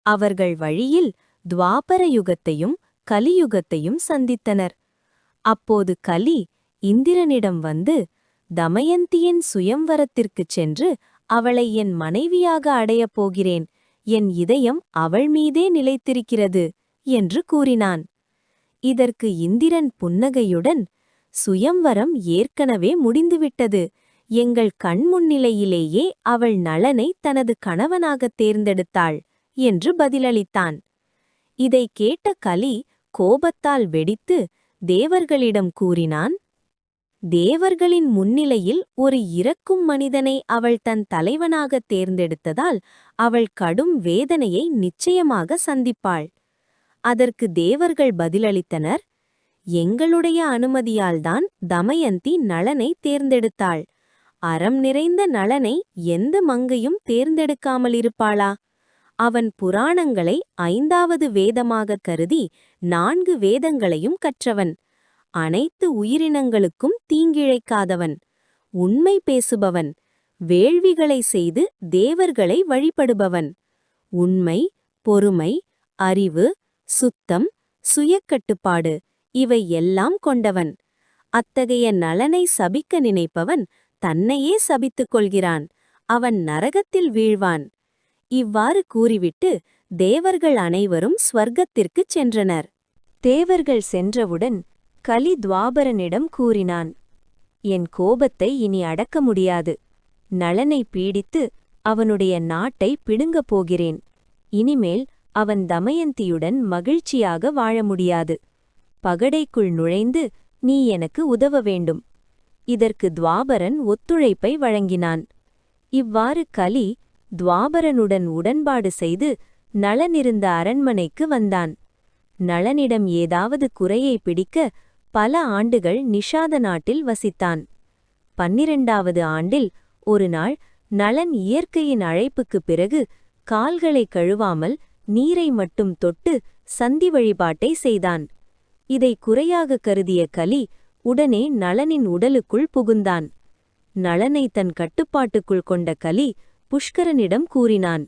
அவர்கள் வழியில் துவாபர யுகத்தையும் கலியுகத்தையும் சந்தித்தனர். அப்போது கலி இந்திரனிடம் வந்து, தமயந்தியின் சுயம்வரத்திற்குச் சென்று அவளை என் மனைவியாக அடையப் போகிறேன், என் இதயம் அவள் மீதே நிலைத்திருக்கிறது என்று கூறினான். இதற்கு இந்திரன் புன்னகையுடன், சுயம்வரம் ஏற்கனவே முடிந்துவிட்டது, எங்கள் கண்முன்னிலையிலேயே அவள் நளனை தனது கணவனாகத் தேர்ந்தெடுத்தாள் என்று பதிலளித்தான். இதை கேட்ட கலி கோபத்தால் வெடித்து தேவர்களிடம் கூறினான், தேவர்களின் முன்னிலையில் ஒரு இறக்கும் மனிதனை அவள் தன் தலைவனாகத் தேர்ந்தெடுத்ததால் அவள் கடும் வேதனையை நிச்சயமாக சந்திப்பாள். அதற்கு தேவர்கள் பதிலளித்தனர், எங்களுடைய அனுமதியால்தான் தமயந்தி நளனை தேர்ந்தெடுத்தாள். அறம் நிறைந்த நளனை எந்த மங்கையும் தேர்ந்தெடுக்காமலிருப்பாளா? அவன் புராணங்களை 5வது வேதமாகக் கருதி 4 வேதங்களையும் கற்றவன். அனைத்து உயிரினங்களுக்கும் தீங்கிழைக்காதவன், உண்மை பேசுபவன், வேள்விகளை செய்து தேவர்களை வழிபடுபவன், உண்மை, பொறுமை, அறிவு, சுத்தம், சுயக்கட்டுப்பாடு இவை எல்லாம் கொண்டவன். அத்தகைய நளனை சபிக்க நினைப்பவன் தன்னையே சபித்துக் கொள்கிறான், அவன் நரகத்தில் வீழ்வான். இவ்வாறு கூறிவிட்டு தேவர்கள் அனைவரும் ஸ்வர்க்கத்திற்குச் சென்றனர். தேவர்கள் சென்றவுடன் கலி துவாபரனிடம் கூறினான், என் கோபத்தை இனி அடக்க முடியாது. நளனை பீடித்து அவனுடைய நாட்டை பிடுங்கப் போகிறேன். இனிமேல் அவன் தமயந்தியுடன் மகிழ்ச்சியாக வாழ முடியாது. பகடைக்குள் நுழைந்து நீ எனக்கு உதவ வேண்டும். இதற்கு துவாபரன் ஒத்துழைப்பை வழங்கினான். இவ்வாறு கலி துவாபரனுடன் உடன்பாடு செய்து நளனிருந்த அரண்மனைக்கு வந்தான். நளனிடம் ஏதாவது குறையை பிடிக்க பல ஆண்டுகள் நிஷாத நாட்டில் வசித்தான். 12வது ஆண்டில் ஒரு நாள் நளன் இயற்கையின் அழைப்புக்குப் பிறகு கால்களை கழுவாமல் நீரை மட்டும் தொட்டு சந்தி வழிபாட்டை செய்தான். இதை குறையாக கருதிய கலி உடனே நளனின் உடலுக்குள் புகுந்தான். நளனை தன் கட்டுப்பாட்டுக்குள் கொண்ட கலி புஷ்கரனிடம் கூறினான்,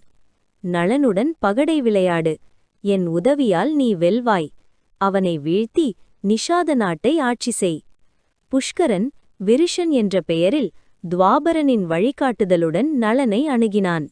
நளனுடன் பகடை விளையாடு, என் உதவியால் நீ வெல்வாய். அவனை வீழ்த்தி நிஷாத நாட்டை ஆட்சி செய். புஷ்கரன் விருஷன் என்ற பெயரில் துவாபரனின் வழிகாட்டுதலுடன் நளனை அணுகினான்.